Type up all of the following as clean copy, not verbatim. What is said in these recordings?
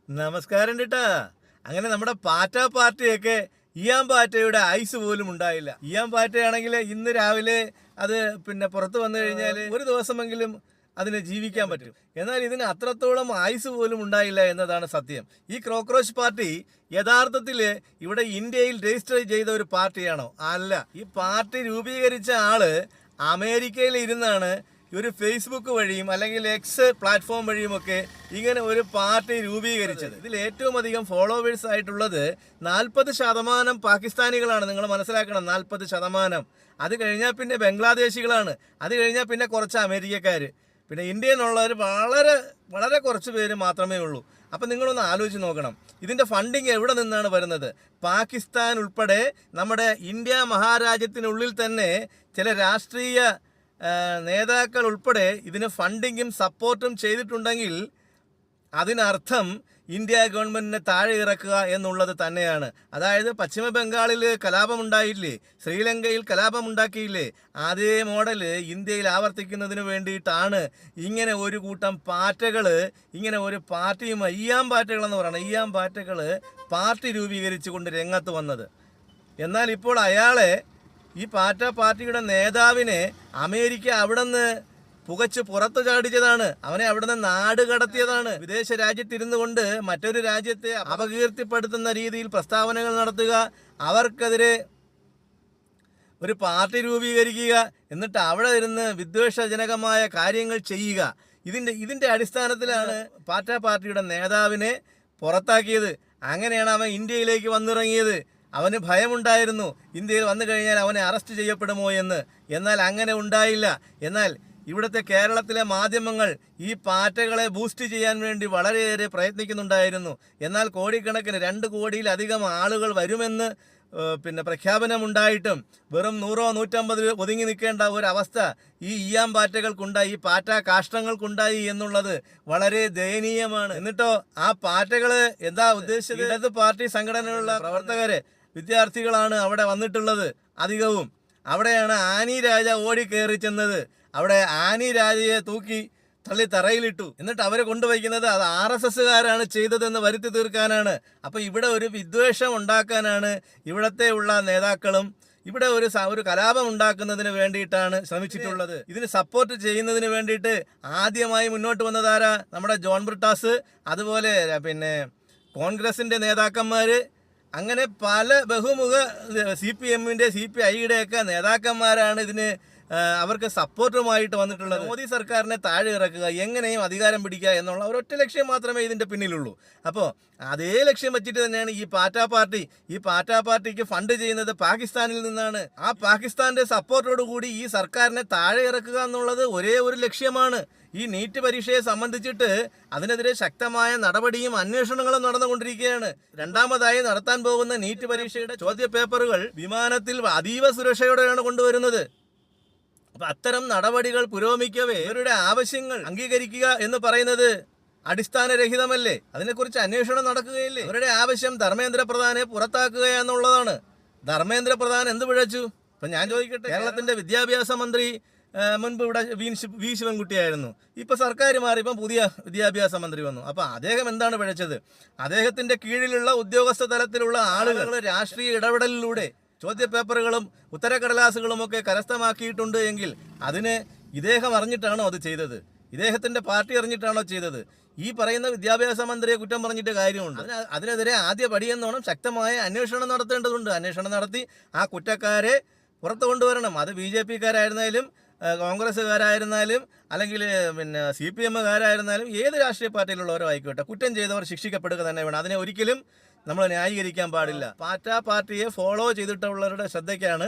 നമസ്കാരം കേട്ടാ. അങ്ങനെ നമ്മുടെ പാറ്റ പാർട്ടിയൊക്കെ ഇയാൻ പാറ്റയുടെ ഐസ് പോലും ഉണ്ടായില്ല. ഇയാൻ പാറ്റയാണെങ്കിൽ ഇന്ന് രാവിലെ അത് പുറത്തു വന്നു കഴിഞ്ഞാൽ ഒരു ദിവസമെങ്കിലും അതിന് ജീവിക്കാൻ പറ്റും. എന്നാൽ ഇതിന് അത്രത്തോളം ആയുസ് പോലും ഉണ്ടായില്ല എന്നതാണ് സത്യം. ഈ ക്രോക്രോച്ച് പാർട്ടി യഥാർത്ഥത്തിൽ ഇവിടെ ഇന്ത്യയിൽ രജിസ്റ്റർ ചെയ്ത ഒരു പാർട്ടിയാണോ? അല്ല. ഈ പാർട്ടി രൂപീകരിച്ച ആള് അമേരിക്കയിൽ ഇരുന്നാണ് ഒരു ഫേസ്ബുക്ക് വഴിയും അല്ലെങ്കിൽ എക്സ് പ്ലാറ്റ്ഫോം വഴിയുമൊക്കെ ഇങ്ങനെ ഒരു പാർട്ടി രൂപീകരിച്ചത്. ഇതിൽ ഏറ്റവും അധികം ഫോളോവേഴ്സ് ആയിട്ടുള്ളത് 40% പാകിസ്ഥാനികളാണ്. നിങ്ങൾ മനസ്സിലാക്കണം, 40%. അത് കഴിഞ്ഞാൽ പിന്നെ ബംഗ്ലാദേശികളാണ്. അത് കഴിഞ്ഞാൽ പിന്നെ കുറച്ച് അമേരിക്കക്കാർ, പിന്നെ ഇന്ത്യയിൽ നിന്നുള്ളവർ വളരെ വളരെ കുറച്ച് പേര് മാത്രമേ ഉള്ളൂ. അപ്പം നിങ്ങളൊന്ന് ആലോചിച്ച് നോക്കണം, ഇതിൻ്റെ ഫണ്ടിങ് എവിടെ നിന്നാണ് വരുന്നത്? പാകിസ്ഥാൻ ഉൾപ്പെടെ നമ്മുടെ ഇന്ത്യ മഹാരാജ്യത്തിനുള്ളിൽ തന്നെ ചില രാഷ്ട്രീയ നേതാക്കൾ ഉൾപ്പെടെ ഇതിന് ഫണ്ടിങ്ങും സപ്പോർട്ടും ചെയ്തിട്ടുണ്ടെങ്കിൽ അതിനർത്ഥം ഇന്ത്യ ഗവൺമെൻറ്റിനെ താഴെ ഇറക്കുക എന്നുള്ളത് തന്നെയാണ്. അതായത് പശ്ചിമ ബംഗാളിൽ കലാപമുണ്ടായില്ലേ, ശ്രീലങ്കയിൽ കലാപമുണ്ടാക്കിയില്ലേ, അതേ മോഡൽ ഇന്ത്യയിൽ ആവർത്തിക്കുന്നതിന് വേണ്ടിയിട്ടാണ് ഇങ്ങനെ ഒരു കൂട്ടം പാറ്റകൾ, ഇങ്ങനെ ഒരു പാർട്ടിയുമായി ഇയാം പാറ്റകളെന്ന് പറയുന്നത്, ഇയാം പാറ്റകൾ പാർട്ടി രൂപീകരിച്ചു കൊണ്ട് രംഗത്ത് വന്നത്. എന്നാൽ ഇപ്പോൾ അയാളെ, ഈ പാറ്റ പാർട്ടിയുടെ നേതാവിനെ അമേരിക്ക അവിടെ നിന്ന് പുകച്ച് പുറത്തു ചാടിച്ചതാണ്. അവനെ അവിടെ നിന്ന് നാട് കടത്തിയതാണ്. വിദേശ രാജ്യത്തിരുന്നു കൊണ്ട് മറ്റൊരു രാജ്യത്തെ അപകീർത്തിപ്പെടുത്തുന്ന രീതിയിൽ പ്രസ്താവനകൾ നടത്തുക, അവർക്കെതിരെ ഒരു പാർട്ടി രൂപീകരിക്കുക, എന്നിട്ട് അവിടെ ഇരുന്ന് വിദ്വേഷജനകമായ കാര്യങ്ങൾ ചെയ്യുക. ഇതിൻ്റെ അടിസ്ഥാനത്തിലാണ് പാറ്റ പാർട്ടിയുടെ നേതാവിനെ പുറത്താക്കിയത്. അങ്ങനെയാണ് അവൻ ഇന്ത്യയിലേക്ക് വന്നിറങ്ങിയത്. അവന് ഭയമുണ്ടായിരുന്നു ഇന്ത്യയിൽ വന്നു കഴിഞ്ഞാൽ അവനെ അറസ്റ്റ് ചെയ്യപ്പെടുമോ എന്ന്. എന്നാൽ അങ്ങനെ ഉണ്ടായില്ല. എന്നാൽ ഇവിടുത്തെ കേരളത്തിലെ മാധ്യമങ്ങൾ ഈ പാറ്റകളെ ബൂസ്റ്റ് ചെയ്യാൻ വേണ്ടി വളരെയേറെ പ്രയത്നിക്കുന്നുണ്ടായിരുന്നു. എന്നാൽ കോടിക്കണക്കിന് 2 കോടിയിലധികം ആളുകൾ വരുമെന്ന് പ്രഖ്യാപനമുണ്ടായിട്ടും വെറും 100 150 ഒതുങ്ങി നിൽക്കേണ്ട ഒരവസ്ഥ ഈ ഇയാം പാറ്റകൾക്കുണ്ടായി, ഈ പാറ്റ കാഷ്ടങ്ങൾക്കുണ്ടായി എന്നുള്ളത് വളരെ ദയനീയമാണ്. എന്നിട്ടോ ആ പാറ്റകള് എന്താ ഉദ്ദേശിച്ചത്? ഇടത് പാർട്ടി സംഘടനയുള്ള പ്രവർത്തകര്, വിദ്യാർത്ഥികളാണ് അവിടെ വന്നിട്ടുള്ളത് അധികവും. അവിടെയാണ് ആനി രാജ ഓടിക്കയറി ചെന്നത്. അവിടെ ആനി രാജയെ തൂക്കി തള്ളി തറയിലിട്ടു. എന്നിട്ട് അവരെ കൊണ്ടുവയ്ക്കുന്നത് അത് RSSകാരാണ് ചെയ്തതെന്ന് വരുത്തി തീർക്കാനാണ്. അപ്പോൾ ഇവിടെ ഒരു വിദ്വേഷം ഉണ്ടാക്കാനാണ് ഇവിടത്തെ ഉള്ള നേതാക്കളും ഇവിടെ ഒരു കലാപം ഉണ്ടാക്കുന്നതിന് വേണ്ടിയിട്ടാണ് ശ്രമിച്ചിട്ടുള്ളത്. ഇതിന് സപ്പോർട്ട് ചെയ്യുന്നതിന് വേണ്ടിയിട്ട് ആദ്യമായി മുന്നോട്ട് വന്നതാരാ? നമ്മുടെ ജോൺ ബ്രിട്ടാസ്, അതുപോലെ കോൺഗ്രസിൻ്റെ നേതാക്കന്മാർ, അങ്ങനെ പല ബഹുമുഖ CPMൻ്റെ CPIയുടെ ഒക്കെ നേതാക്കന്മാരാണ് ഇതിന് അവർക്ക് സപ്പോർട്ടുമായിട്ട് വന്നിട്ടുള്ളത്. മോദി സർക്കാരിനെ താഴെ ഇറക്കുക, എങ്ങനെയും അധികാരം പിടിക്കുക എന്നുള്ള ഒരൊറ്റ ലക്ഷ്യം മാത്രമേ ഇതിൻ്റെ പിന്നിലുള്ളൂ. അപ്പോൾ അതേ ലക്ഷ്യം വെച്ചിട്ട് തന്നെയാണ് ഈ പാറ്റ പാർട്ടി. ഈ പാറ്റ പാർട്ടിക്ക് ഫണ്ട് ചെയ്യുന്നത് പാകിസ്ഥാനിൽ നിന്നാണ്. ആ പാകിസ്ഥാന്റെ സപ്പോർട്ടോടുകൂടി ഈ സർക്കാരിനെ താഴെ ഇറക്കുക എന്നുള്ളത് ഒരേ ഒരു ലക്ഷ്യമാണ്. ഈ നീറ്റ് പരീക്ഷയെ സംബന്ധിച്ചിട്ട് അതിനെതിരെ ശക്തമായ നടപടിയും അന്വേഷണങ്ങളും നടന്നുകൊണ്ടിരിക്കുകയാണ്. രണ്ടാമതായി നടത്താൻ പോകുന്ന നീറ്റ് പരീക്ഷയുടെ ചോദ്യ പേപ്പറുകൾ വിമാനത്തിൽ അതീവ സുരക്ഷയോടെയാണ് കൊണ്ടുവരുന്നത്. അപ്പൊ അത്തരം നടപടികൾ പുരോഗമിക്കവേ ഇവരുടെ ആവശ്യങ്ങൾ അംഗീകരിക്കുക എന്ന് പറയുന്നത് അടിസ്ഥാനരഹിതമല്ലേ? അതിനെക്കുറിച്ച് അന്വേഷണം നടക്കുകയില്ലേ? അവരുടെ ആവശ്യം ധർമ്മേന്ദ്ര പ്രധാനെ പുറത്താക്കുക എന്നുള്ളതാണ്. ധർമ്മേന്ദ്ര പ്രധാൻ എന്ത് പിഴച്ചു? ഇപ്പൊ ഞാൻ ചോദിക്കട്ടെ, കേരളത്തിന്റെ വിദ്യാഭ്യാസ മന്ത്രി മുൻപ് ഇവിടെ വി ശിവൻകുട്ടിയായിരുന്നു. ഇപ്പൊ സർക്കാർ മാറി, ഇപ്പം പുതിയ വിദ്യാഭ്യാസ മന്ത്രി വന്നു. അപ്പൊ അദ്ദേഹം എന്താണ് പിഴച്ചത്? അദ്ദേഹത്തിന്റെ കീഴിലുള്ള ഉദ്യോഗസ്ഥ തലത്തിലുള്ള ആളുകൾ രാഷ്ട്രീയ ഇടപെടലിലൂടെ ചോദ്യപേപ്പറുകളും ഉത്തരക്കടലാസുകളും ഒക്കെ കരസ്ഥമാക്കിയിട്ടുണ്ട് എങ്കിൽ അതിന് ഇദ്ദേഹം അറിഞ്ഞിട്ടാണോ അത് ചെയ്തത്? ഇദ്ദേഹത്തിന്റെ പാർട്ടി അറിഞ്ഞിട്ടാണോ ചെയ്തത്? ഈ പറയുന്ന വിദ്യാഭ്യാസ മന്ത്രിയെ കുറ്റം പറഞ്ഞിട്ട് കാര്യമുണ്ട്? അതിനെതിരെ ആദ്യ പടിയെന്നോണം ശക്തമായ അന്വേഷണം നടത്തേണ്ടതുണ്ട്. അന്വേഷണം നടത്തി ആ കുറ്റക്കാരെ പുറത്തു കൊണ്ടുവരണം. അത് BJPക്കാരായിരുന്നാലും കോൺഗ്രസ്സുകാരായിരുന്നാലും അല്ലെങ്കിൽ CPMകാരായിരുന്നാലും ഏത് രാഷ്ട്രീയ പാർട്ടിയിലുള്ളവരോ ആയിക്കോട്ടെ, കുറ്റം ചെയ്തവർ ശിക്ഷിക്കപ്പെടുക തന്നെ വേണം. അതിനെ ഒരിക്കലും നമ്മൾ ന്യായീകരിക്കാൻ പാടില്ല. പാറ്റ പാർട്ടിയെ ഫോളോ ചെയ്തിട്ടുള്ളവരുടെ ശ്രദ്ധയ്ക്കാണ്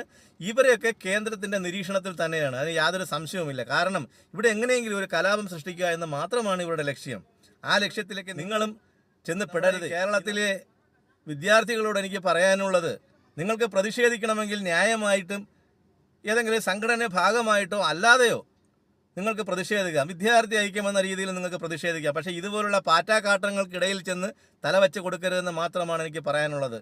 ഇവരെയൊക്കെ കേന്ദ്രത്തിൻ്റെ നിരീക്ഷണത്തിൽ തന്നെയാണ്. അതിന് യാതൊരു സംശയവുമില്ല. കാരണം ഇവിടെ എങ്ങനെയെങ്കിലും ഒരു കലാപം സൃഷ്ടിക്കുക എന്ന് മാത്രമാണ് ഇവരുടെ ലക്ഷ്യം. ആ ലക്ഷ്യത്തിലേക്ക് നിങ്ങളും ചെന്ന് പെടരുത്. കേരളത്തിലെ വിദ്യാർത്ഥികളോട് എനിക്ക് പറയാനുള്ളത്, നിങ്ങൾക്ക് പ്രതിഷേധിക്കണമെങ്കിൽ ന്യായമായിട്ടും ഏതെങ്കിലും സംഘടന ഭാഗമായിട്ടോ അല്ലാതെയോ നിങ്ങൾക്ക് പ്രതിഷേധിക്കാം. വിദ്യാർത്ഥി ഐക്യമെന്ന രീതിയിൽ നിങ്ങൾക്ക് പ്രതിഷേധിക്കാം. പക്ഷേ ഇതുപോലുള്ള പാറ്റാക്കാട്ടങ്ങൾക്കിടയിൽ ചെന്ന് തലവെച്ച് കൊടുക്കരുതെന്ന് മാത്രമാണ് എനിക്ക് പറയാനുള്ളത്.